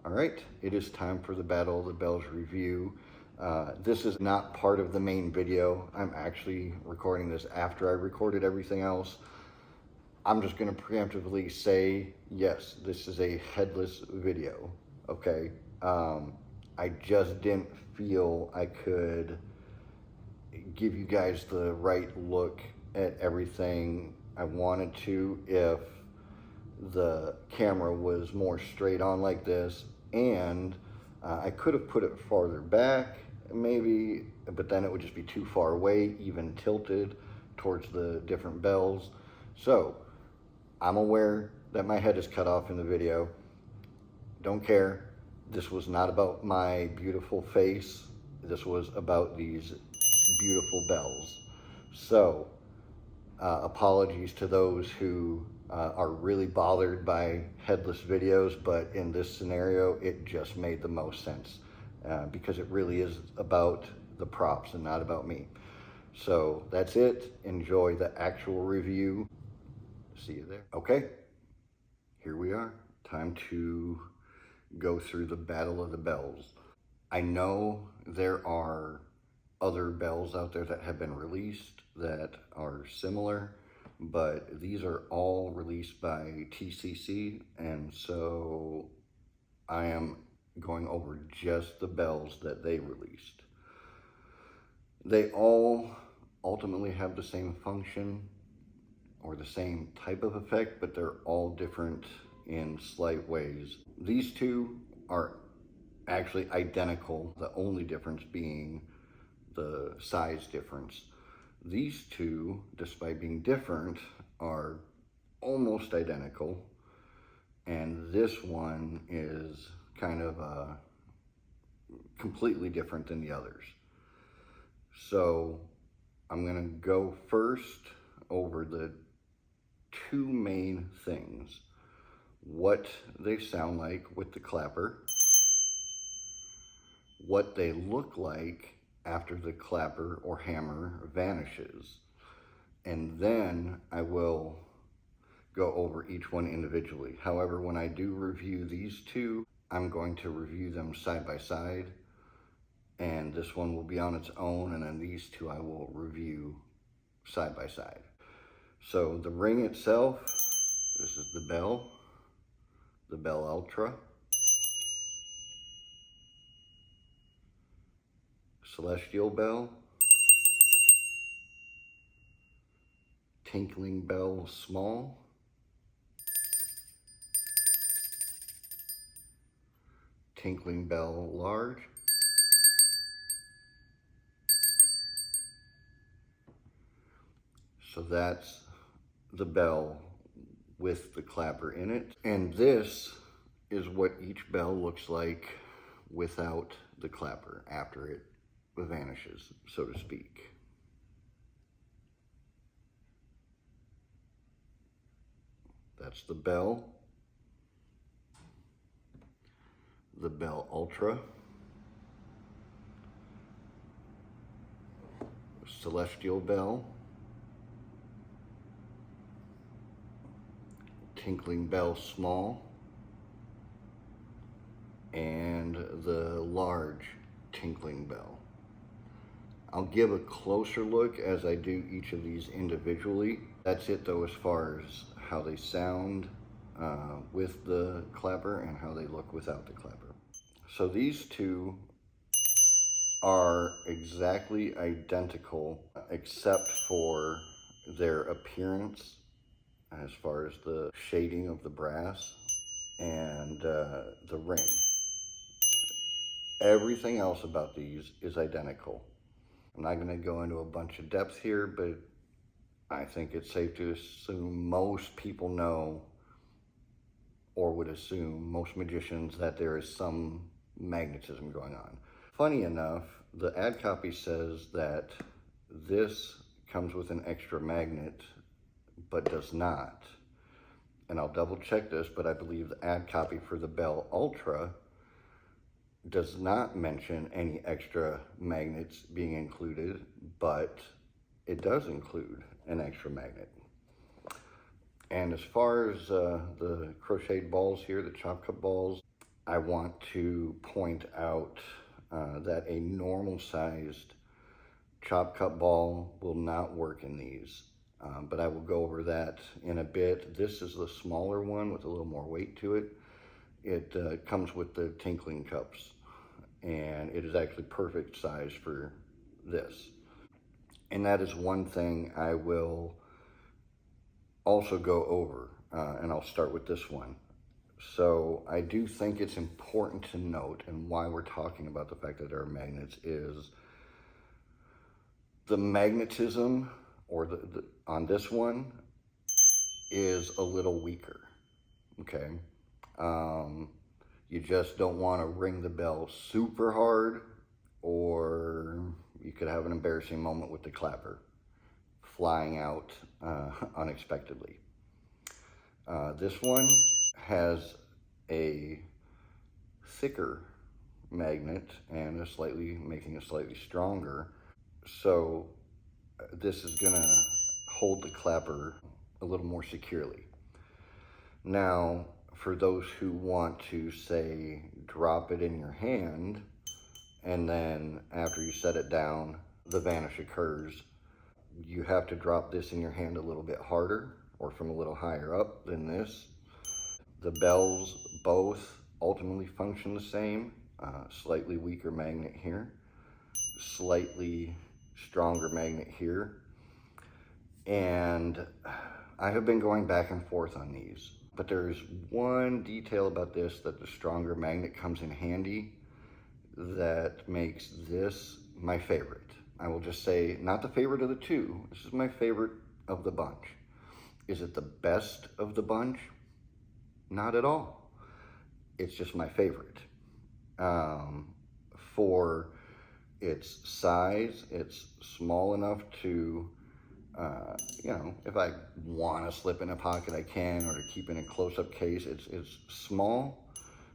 All right, it is time for the Battle of the Bells review. This is not part of the main video. I'm actually recording this after I recorded everything else. I'm just going to preemptively say, yes, this is a headless video, okay? I just didn't feel I could give you guys the right look at everything I wanted to if the camera was more straight on like this, and I could have put it farther back maybe, but then it would just be too far away, even tilted towards the different bells. So I'm aware that my head is cut off in the video. Don't care. This was not about my beautiful face. This was about these beautiful bells. So apologies to those who are really bothered by headless videos, but in this scenario, it just made the most sense because it really is about the props and not about me. So that's it. Enjoy the actual review. See you there. Okay, here we are. Time to go through the Battle of the Bells. I know there are other bells out there that have been released that are similar, but these are all released by TCC, and so I am going over just the bells that they released. They all ultimately have the same function or the same type of effect, but they're all different in slight ways. These two are actually identical, the only difference being the size difference. These two, despite being different, are almost identical, and this one is kind of completely different than the others. So I'm gonna go first over the two main things: what they sound like with the clapper, what they look like after the clapper or hammer vanishes, and then I will go over each one individually. However, when I do review these two, I'm going to review them side by side, and this one will be on its own, and then these two I will review side by side. So the ring itself, this is the Bell Ultra, Celestial Bell, Tinkling Bell Small, Tinkling Bell Large, so that's the bell with the clapper in it. And this is what each bell looks like without the clapper after it vanishes, so to speak. That's the Bell Ultra, Celestial Bell, Tinkling Bell Small, and the large Tinkling Bell. I'll give a closer look as I do each of these individually. That's it though as far as how they sound with the clapper and how they look without the clapper. So these two are exactly identical except for their appearance as far as the shading of the brass and the ring. Everything else about these is identical. I'm not going to go into a bunch of depth here, but I think it's safe to assume most people know or would assume, most magicians, that there is some magnetism going on. Funny enough, the ad copy says that this comes with an extra magnet, but does not. And I'll double check this, but I believe the ad copy for the Bell Ultra does not mention any extra magnets being included, but it does include an extra magnet. And as far as the crocheted balls here, the chop cut balls, I want to point out that a normal sized chop cut ball will not work in these, but I will go over that in a bit. This is the smaller one with a little more weight to it. It comes with the Tinkling cups, and it is actually perfect size for this. And that is one thing I will also go over, and I'll start with this one. So I do think it's important to note, and why we're talking about the fact that there are magnets is the magnetism, or on this one, is a little weaker, okay? You just don't want to ring the bell super hard, or you could have an embarrassing moment with the clapper flying out unexpectedly. This one has a thicker magnet and making a slightly stronger. So this is gonna hold the clapper a little more securely. Now, for those who want to, say, drop it in your hand, and then after you set it down, the vanish occurs, you have to drop this in your hand a little bit harder, or from a little higher up than this. The bells both ultimately function the same. Slightly weaker magnet here, slightly stronger magnet here. And I have been going back and forth on these, but there's one detail about this that the stronger magnet comes in handy that makes this my favorite. I will just say, not the favorite of the two. This is my favorite of the bunch. Is it the best of the bunch? Not at all. It's just my favorite. For its size, it's small enough to, you know, if I want to slip in a pocket, I can, or to keep in a close-up case. It's small.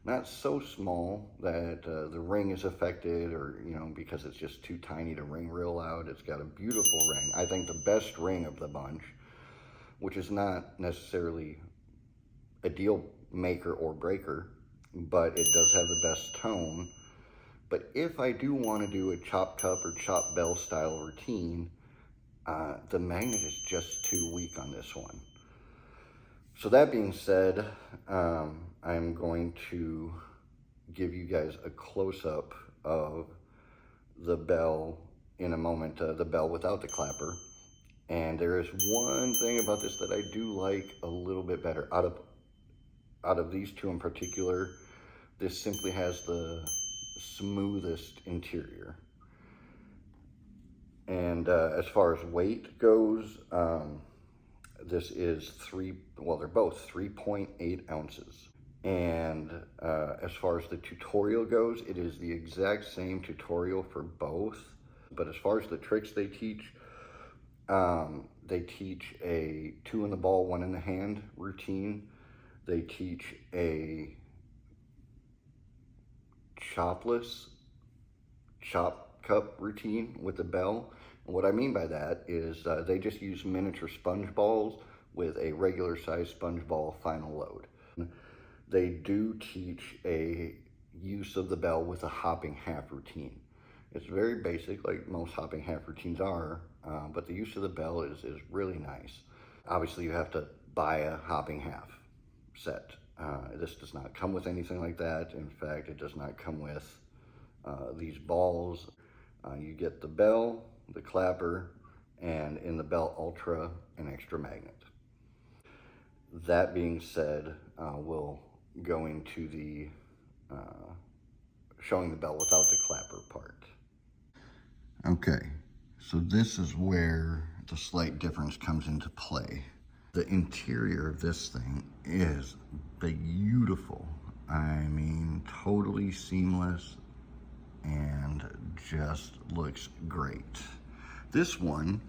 Not so small that the ring is affected, or, you know, because it's just too tiny to ring real loud. It's got a beautiful ring. I think the best ring of the bunch, which is not necessarily a deal maker or breaker, but it does have the best tone. But if I do want to do a chop cup or chop bell style routine, the magnet is just too weak on this one. So that being said, I'm going to give you guys a close-up of the bell in a moment, the bell without the clapper. And there is one thing about this that I do like a little bit better. Out of these two in particular, this simply has the smoothest interior. And as far as weight goes, this is they're both 3.8 ounces. And as far as the tutorial goes, it is the exact same tutorial for both. But as far as the tricks they teach a 2 in the ball, 1 in the hand routine. They teach a chopless chop cup routine with the bell. And what I mean by that is they just use miniature sponge balls with a regular size sponge ball final load. They do teach a use of the bell with a hopping half routine. It's very basic, like most hopping half routines are, but the use of the bell is really nice. Obviously, you have to buy a hopping half set. This does not come with anything like that. In fact, it does not come with these balls. You get the bell, the clapper, and in the Bell Ultra, an extra magnet. That being said, we'll go into the showing the bell without the clapper part. Okay, so this is where the slight difference comes into play. The interior of this thing is beautiful. I mean, totally seamless and just looks great. This one,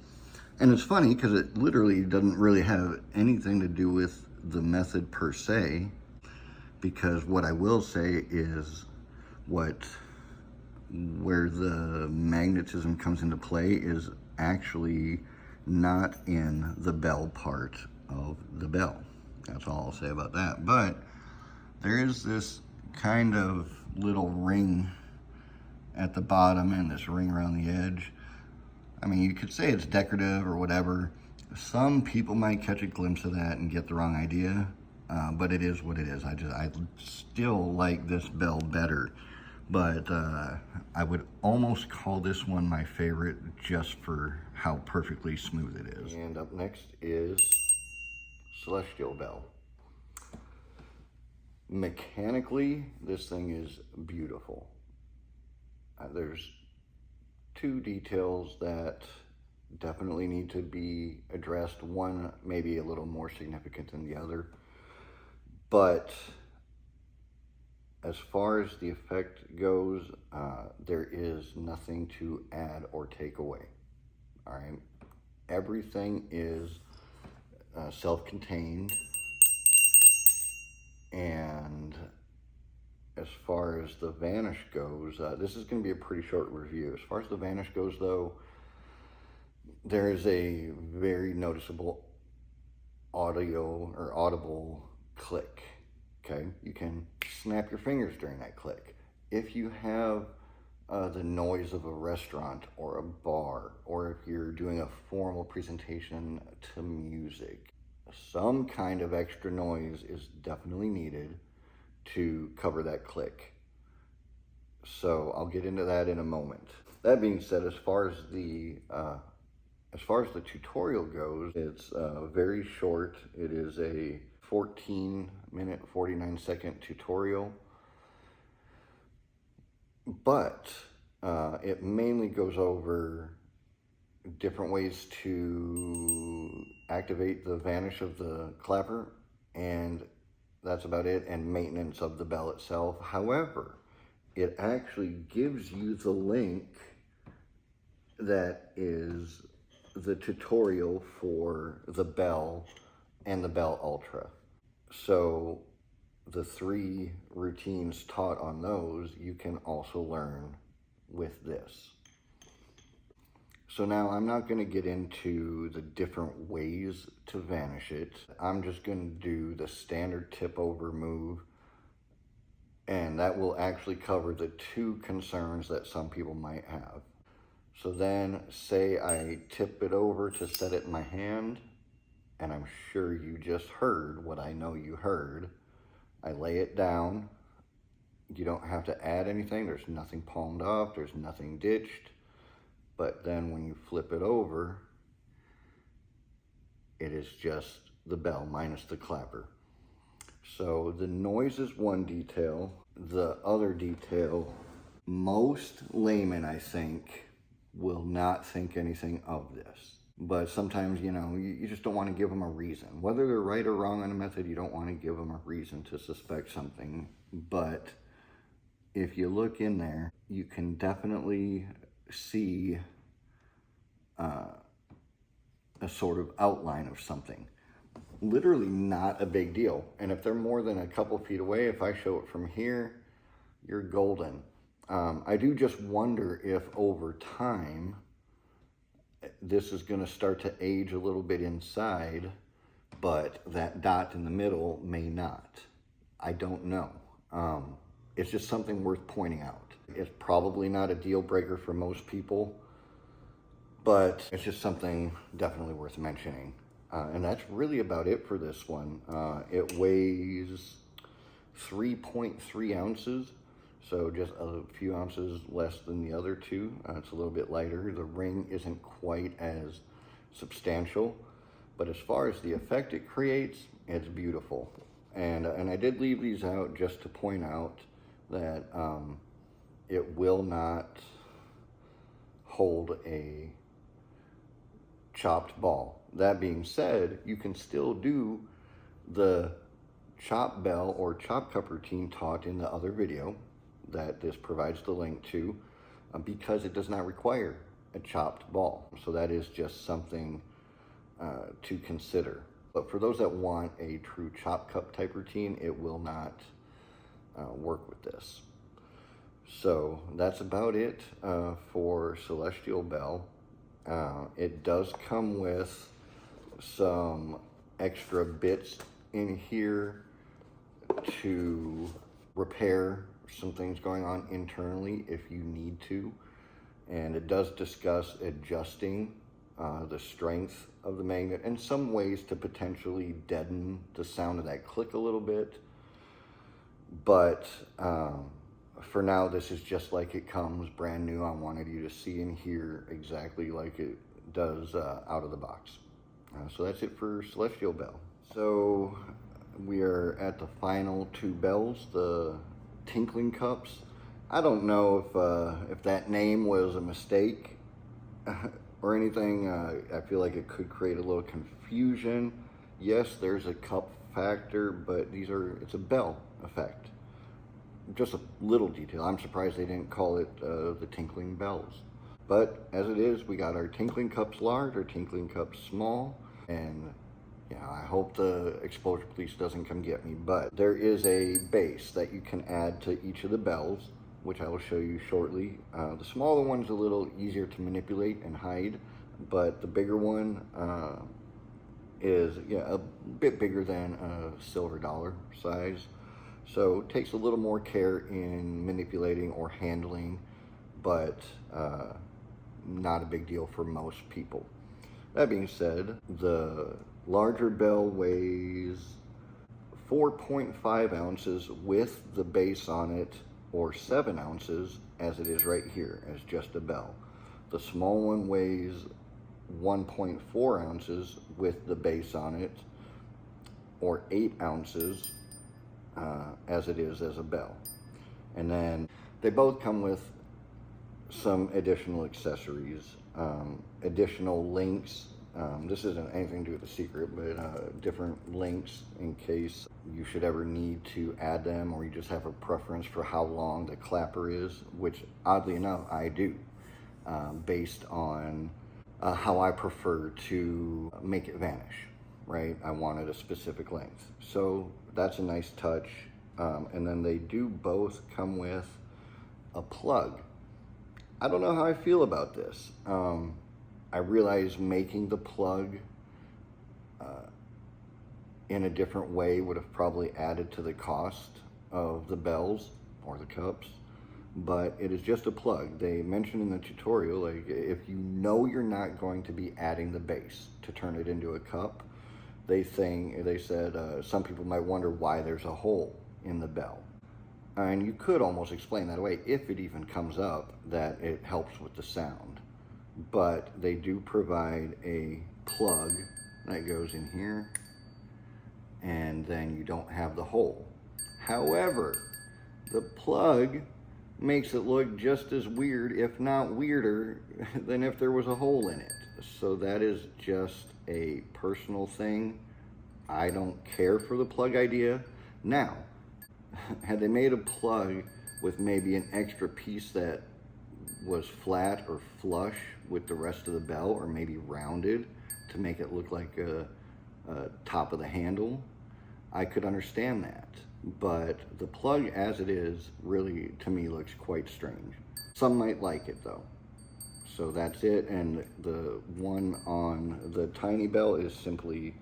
and it's funny because it literally doesn't really have anything to do with the method per se, because what I will say is where the magnetism comes into play is actually not in the bell part of the bell. That's all I'll say about that. But there is this kind of little ring at the bottom and this ring around the edge. I mean, you could say it's decorative or whatever. Some people might catch a glimpse of that and get the wrong idea, but it is what it is. I still like this bell better, but I would almost call this one my favorite just for how perfectly smooth it is. And up next is Celestial Bell. Mechanically, this thing is beautiful. There's two details that definitely need to be addressed. One maybe a little more significant than the other, but as far as the effect goes, there is nothing to add or take away. All right, everything is self-contained, and as far as the vanish goes, this is going to be a pretty short review. As far as the vanish goes, though, there is a very noticeable audio or audible click. Okay, you can snap your fingers during that click. If you have the noise of a restaurant or a bar, or if you're doing a formal presentation to music, some kind of extra noise is definitely needed to cover that click. So I'll get into that in a moment. That being said, as far as the tutorial goes, it's very short. It is a 14-minute, 49-second tutorial, but it mainly goes over different ways to activate the vanish of the clapper, and that's about it, and maintenance of the bell itself. However, it actually gives you the link that is the tutorial for the Bell and the Bell Ultra. So the 3 routines taught on those, you can also learn with this. So now I'm not going to get into the different ways to vanish it. I'm just going to do the standard tip over move, and that will actually cover the 2 concerns that some people might have. So then say I tip it over to set it in my hand, and I'm sure you just heard what I know you heard. I lay it down. You don't have to add anything. There's nothing palmed off. There's nothing ditched. But then when you flip it over, it is just the bell minus the clapper. So the noise is one detail. The other detail, most laymen, I think, will not think anything of this. But sometimes, you know, you just don't want to give them a reason. Whether they're right or wrong on a method, you don't want to give them a reason to suspect something. But if you look in there, you can definitely see a sort of outline of something. Literally not a big deal. And if they're more than a couple feet away, if I show it from here, you're golden. I do just wonder if over time, this is going to start to age a little bit inside, but that dot in the middle may not. I don't know. It's just something worth pointing out. It's probably not a deal breaker for most people, but it's just something definitely worth mentioning. And that's really about it for this one. It weighs 3.3 ounces, so just a few ounces less than the other 2. It's a little bit lighter. The ring isn't quite as substantial, but as far as the effect it creates, it's beautiful. And I did leave these out just to point out that it will not hold a chopped ball. That being said, you can still do the chop bell or chop cup routine taught in the other video that this provides the link to, because it does not require a chopped ball. So that is just something to consider. But for those that want a true chop cup type routine, it will not work with this. So that's about it for Celestial Bell. It does come with some extra bits in here to repair some things going on internally if you need to. And it does discuss adjusting the strength of the magnet and some ways to potentially deaden the sound of that click a little bit. But for now, this is just like it comes, brand new. I wanted you to see and hear exactly like it does out of the box. So that's it for Celestial Bell. So we are at the final two bells, the Tinkling cups. I don't know if that name was a mistake or anything. I feel like it could create a little confusion. Yes, there's a cup factor, but it's a bell effect. Just a little detail. I'm surprised they didn't call it the Tinkling bells. But as it is, we got our Tinkling cups large, our Tinkling cups small, and yeah, I hope the exposure police doesn't come get me, but there is a base that you can add to each of the bells, which I will show you shortly. The smaller one's a little easier to manipulate and hide, but the bigger one is a bit bigger than a silver dollar size. So it takes a little more care in manipulating or handling, but not a big deal for most people. That being said, the larger bell weighs 4.5 ounces with the base on it, or 7 ounces as it is right here as just a bell. The small one weighs 1.4 ounces with the base on it, or 8 ounces as it is as a bell. And then they both come with some additional accessories, additional links. This isn't anything to do with the secret, but different links in case you should ever need to add them, or you just have a preference for how long the clapper is, which oddly enough I do, based on how I prefer to make it vanish, right? I wanted a specific length. So that's a nice touch. And then they do both come with a plug. I don't know how I feel about this. I realize making the plug in a different way would have probably added to the cost of the bells or the cups, but it is just a plug. They mentioned in the tutorial, like, if you know you're not going to be adding the base to turn it into a cup, they said some people might wonder why there's a hole in the bell. And you could almost explain that away if it even comes up, that it helps with the sound. But they do provide a plug that goes in here, and then you don't have the hole. However, the plug makes it look just as weird, if not weirder, than if there was a hole in it. So that is just a personal thing. I don't care for the plug idea. Now, had they made a plug with maybe an extra piece that was flat or flush with the rest of the bell, or maybe rounded to make it look like a top of the handle, I could understand that. But the plug as it is really, to me, looks quite strange. Some might like it though. So that's it. And the one on the tiny bell is simply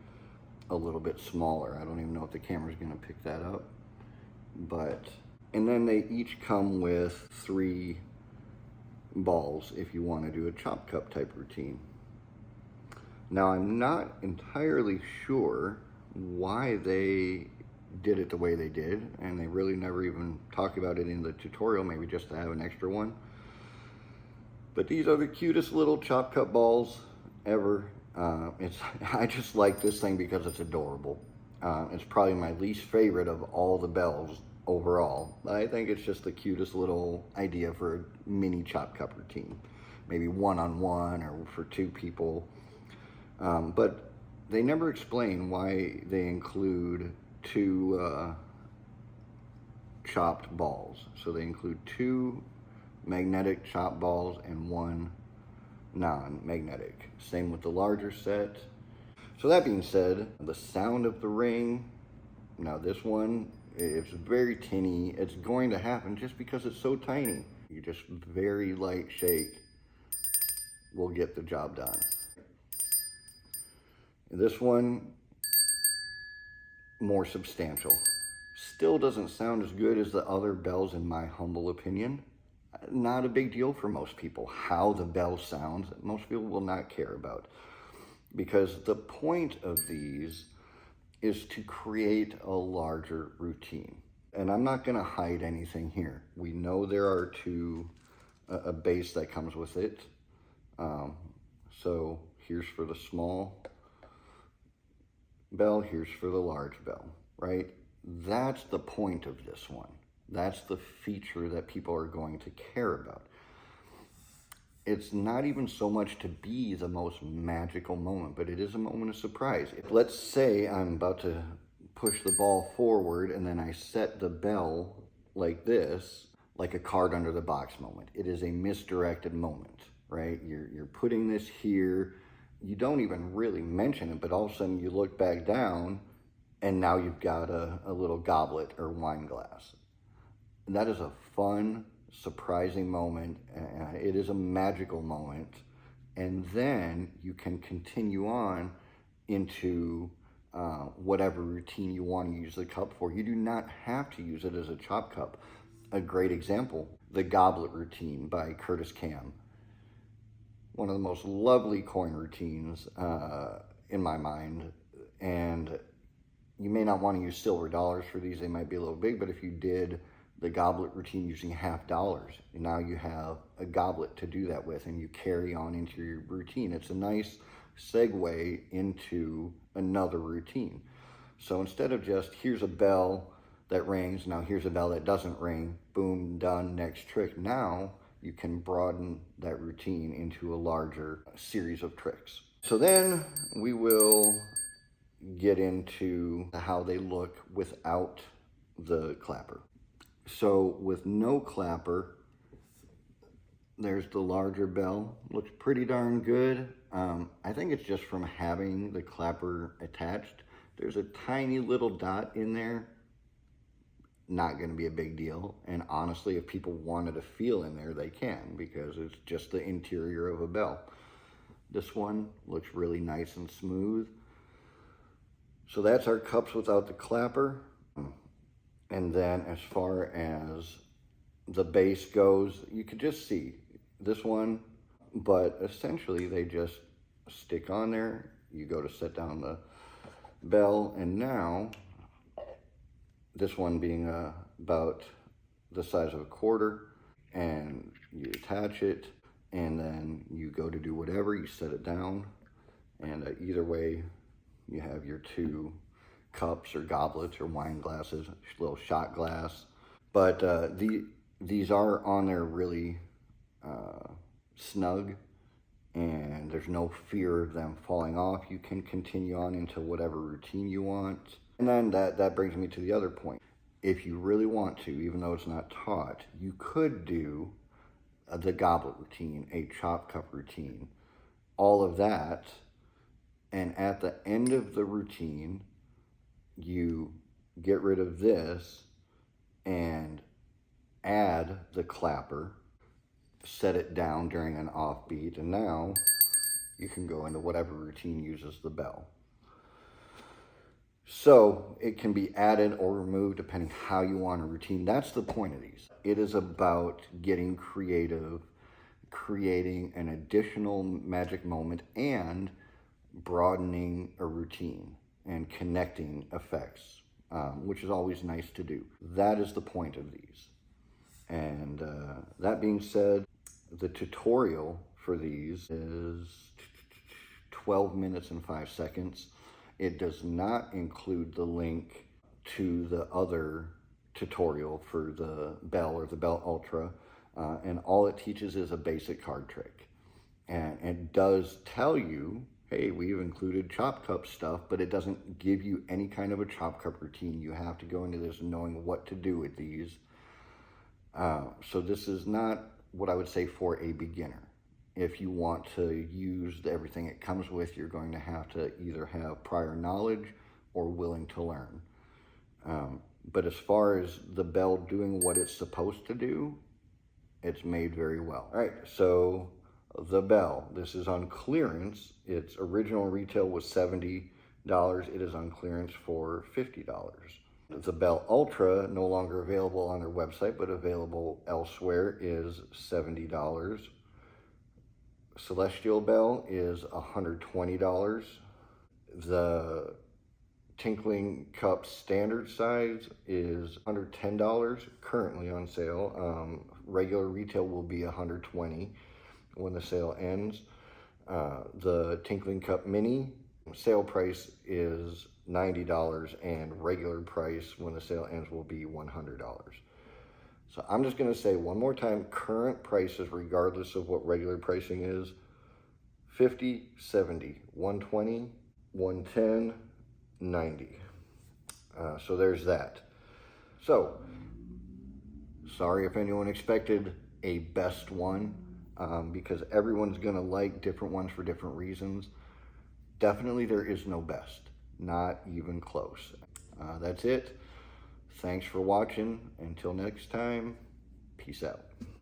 a little bit smaller. I don't even know if the camera's gonna pick that up. But, and then they each come with 3 balls if you want to do a chop cup type routine. Now, I'm not entirely sure why they did it the way they did, and they really never even talk about it in the tutorial, maybe just to have an extra one. But these are the cutest little chop cup balls ever. I just like this thing because it's adorable. It's probably my least favorite of all the bells overall. I think it's just the cutest little idea for a mini chop cup routine. Maybe one-on-one or for 2 people. But they never explain why they include 2 chopped balls. So they include 2 magnetic chop balls and 1 non-magnetic. Same with the larger set. So that being said, the sound of the ring, now this one, it's very tinny. It's going to happen just because it's so tiny. You just very light shake will get the job done. This one, more substantial. Still doesn't sound as good as the other bells in my humble opinion. Not a big deal for most people. How the bell sounds, most people will not care about. Because the point of these is to create a larger routine. And I'm not gonna hide anything here. We know there are a bass that comes with it. So here's for the small bell, here's for the large bell, right? That's the point of this one. That's the feature that people are going to care about. It's not even so much to be the most magical moment, but it is a moment of surprise. Let's say I'm about to push the ball forward and then I set the bell like this, like a card under the box moment. It is a misdirected moment, right? You're putting this here. You don't even really mention it, but all of a sudden you look back down and now you've got a little goblet or wine glass. And that is a fun, surprising moment. It is a magical moment. And then you can continue on into whatever routine you want to use the cup for. You do not have to use it as a chop cup. A great example, the goblet routine by Curtis Cam. One of the most lovely coin routines in my mind. And you may not want to use silver dollars for these. They might be a little big, but if you did the goblet routine using $50, and now you have a goblet to do that with, and you carry on into your routine. It's a nice segue into another routine. So instead of just, here's a bell that rings, now here's a bell that doesn't ring, boom, done, next trick. Now you can broaden that routine into a larger series of tricks. So then we will get into how they look without the clapper. So with no clapper, there's the larger bell. Looks pretty darn good. I think it's just from having the clapper attached. There's a tiny little dot in there. Not going to be a big deal. And honestly, if people wanted a feel in there, they can, because it's just the interior of a bell. This one looks really nice and smooth. So that's our cups without the clapper. And then as far as the base goes, you could just see this one, but essentially they just stick on there. You go to set down the bell, and now this one being about the size of a quarter, and you attach it, and then you go to do whatever, you set it down, and either way you have your two cups or goblets or wine glasses, little shot glass. But these are on there really snug, and there's no fear of them falling off. You can continue on into whatever routine you want. And then that brings me to the other point. If you really want to, even though it's not taught, you could do the goblet routine, a chop cup routine, all of that. And at the end of the routine, you get rid of this and add the clapper, set it down during an offbeat, and now you can go into whatever routine uses the bell. So it can be added or removed depending how you want a routine. That's the point of these. It is about getting creative, creating an additional magic moment, and broadening a routine and connecting effects, which is always nice to do. That is the point of these. And that being said, the tutorial for these is 12 minutes and 5 seconds. It does not include the link to the other tutorial for the Bell or the Bell Ultra, and all it teaches is a basic card trick. And it does tell you, hey, we've included chop cup stuff, but it doesn't give you any kind of a chop cup routine. You have to go into this knowing what to do with these. So this is not what I would say for a beginner. If you want to use everything it comes with, you're going to have to either have prior knowledge or willing to learn. But as far as the bell doing what it's supposed to do, it's made very well. All right, so the bell, this is on clearance. Its original retail was $70. It is on clearance for $50. The Bell Ultra, no longer available on their website, but available elsewhere, is $70. Celestial Bell is $120. The Tinkling cup standard size is under $10, currently on sale. Regular retail will be $120 when the sale ends. The Tinkling cup mini sale price is $90, and regular price when the sale ends will be $100. So I'm just going to say one more time, current prices, regardless of what regular pricing is: 50, 70, 120, 110, 90. So there's that. So sorry if anyone expected a best one, because everyone's going to like different ones for different reasons. Definitely there is no best, not even close. That's it. Thanks for watching. Until next time, peace out.